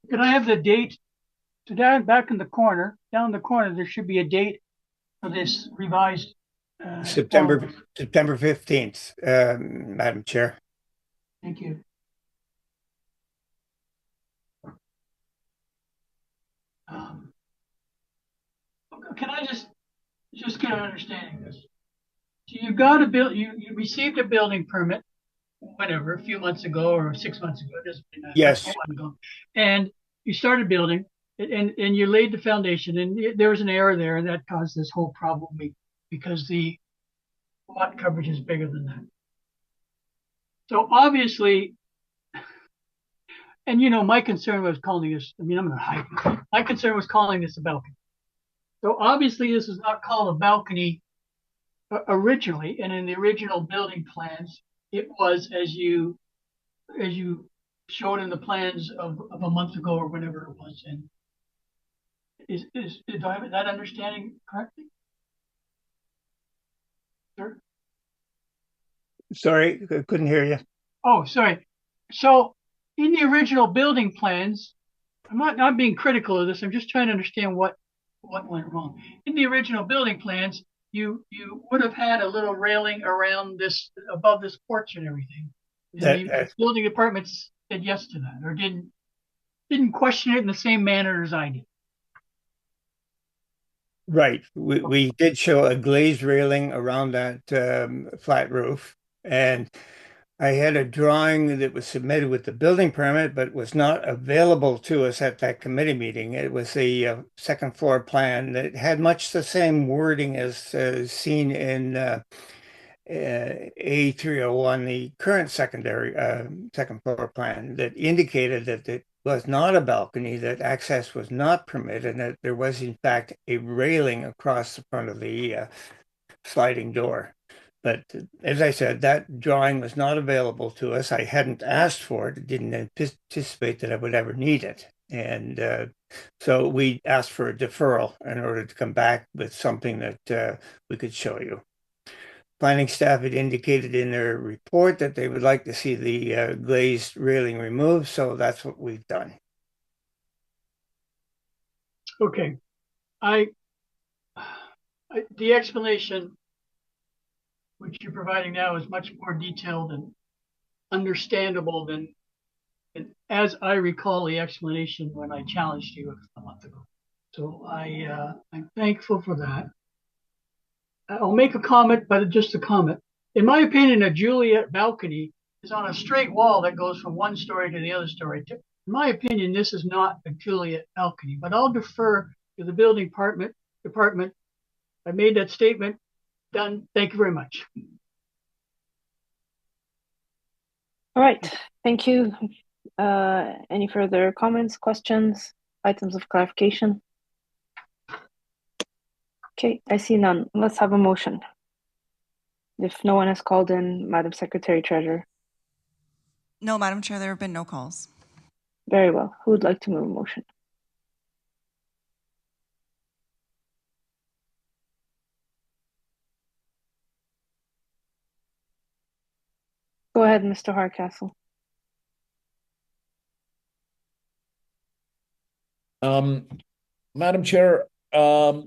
S4: Can I have the date? So down back in the corner, there should be a date for this revised.
S14: September 15th, Madam Chair.
S4: Thank you. Can I just get an understanding of this? So you got a bill, you received a building permit, whatever, a few months ago or 6 months ago, it doesn't matter.
S14: Yes.
S4: Ago, and you started building, and you laid the foundation, and there was an error there, and that caused this whole problem because the lot coverage is bigger than that. So obviously, and my concern was calling this, I'm going to hide it. My concern was calling this a balcony. So obviously this is not called a balcony originally, and in the original building plans, it was as you showed in the plans of a month ago or whenever it was. And do I have that understanding correctly? Sure.
S14: Sorry, I couldn't hear you.
S4: Oh, sorry. So in the original building plans, I'm not being critical of this. I'm just trying to understand what went wrong. In the original building plans, you would have had a little railing around this, above this porch and everything. And the building departments said yes to that, or didn't question it in the same manner as I did.
S14: Right. We did show a glazed railing around that flat roof, and I had a drawing that was submitted with the building permit, but was not available to us at that committee meeting. It was a second floor plan that had much the same wording as seen in A301, the current second floor plan, that indicated that it was not a balcony, that access was not permitted, and that there was in fact a railing across the front of the sliding door. But as I said, that drawing was not available to us. I hadn't asked for it. I didn't anticipate that I would ever need it. And so we asked for a deferral in order to come back with something that we could show you. Planning staff had indicated in their report that they would like to see the glazed railing removed, so that's what we've done.
S4: Okay. The explanation which you're providing now is much more detailed and understandable than as I recall the explanation when I challenged you a month ago. So I'm thankful for that. I'll make a comment, but just a comment. In my opinion, a Juliet balcony is on a straight wall that goes from one story to the other story. In my opinion, this is not a Juliet balcony, but I'll defer to the building department. I made that statement. Done. Thank you very much.
S2: All right. Thank you. Any further comments, questions, items of clarification? Okay, I see none. Let's have a motion. If no one has called in, Madam Secretary Treasurer.
S1: No, Madam Chair, there have been no calls.
S2: Very well. Who would like to move a motion? Go ahead, Mr. Hardcastle.
S7: Madam Chair, I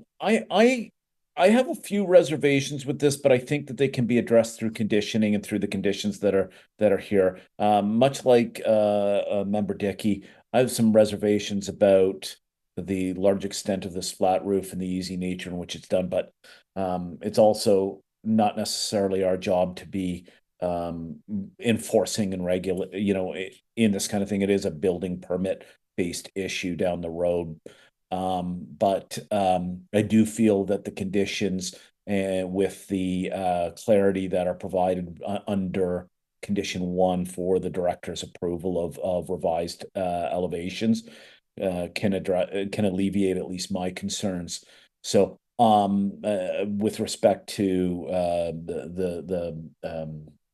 S7: have a few reservations with this, but I think that they can be addressed through conditioning and through the conditions that are here. Much like Member Dickey, I have some reservations about the large extent of this flat roof and the easy nature in which it's done, but it's also not necessarily our job to be enforcing and regulate, in this kind of thing. It is a building permit based issue down the road. But I do feel that the conditions with the clarity that are provided under condition 1 for the director's approval of revised elevations can alleviate at least my concerns. So with respect to the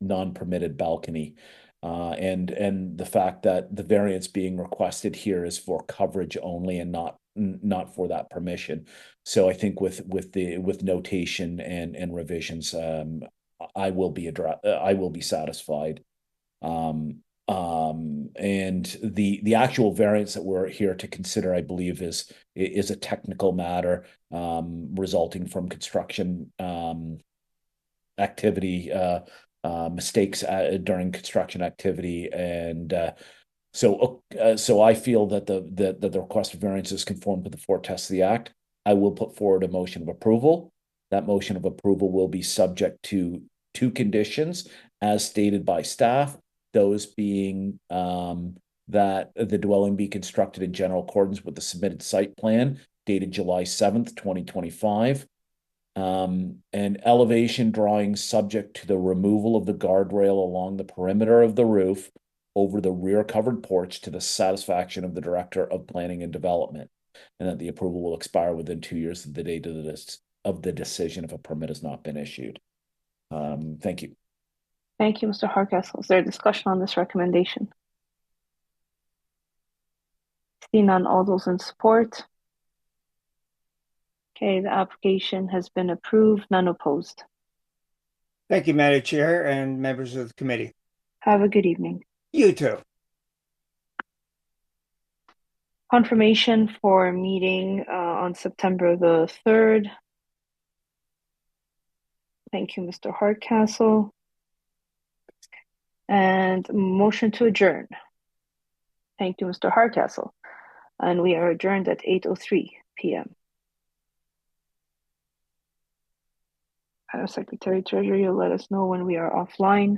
S7: non-permitted balcony, and the fact that the variance being requested here is for coverage only and not for that permission. So I think with notation and revisions, I will be satisfied. And the actual variance that we're here to consider, I believe, is a technical matter resulting from construction activity, mistakes during construction activity, and so I feel that the requested variances conform to the 4 tests of the Act. I will put forward a motion of approval. That motion of approval will be subject to 2 conditions as stated by staff, those being that the dwelling be constructed in general accordance with the submitted site plan dated July 7th, 2025. And elevation drawings subject to the removal of the guardrail along the perimeter of the roof over the rear covered porch to the satisfaction of the Director of Planning and Development, and that the approval will expire within 2 years of the date of the decision if a permit has not been issued. Thank you.
S2: Thank you, Mr. Hardcastle. Is there discussion on this recommendation? Seeing none, all those in support? Okay, the application has been approved, none opposed.
S14: Thank you, Madam Chair and members of the committee.
S2: Have a good evening.
S14: You too.
S2: Confirmation for meeting on September the 3rd. Thank you, Mr. Hardcastle. And motion to adjourn. Thank you, Mr. Hardcastle. And we are adjourned at 8:03 p.m. Secretary Treasurer, you'll let us know when we are offline.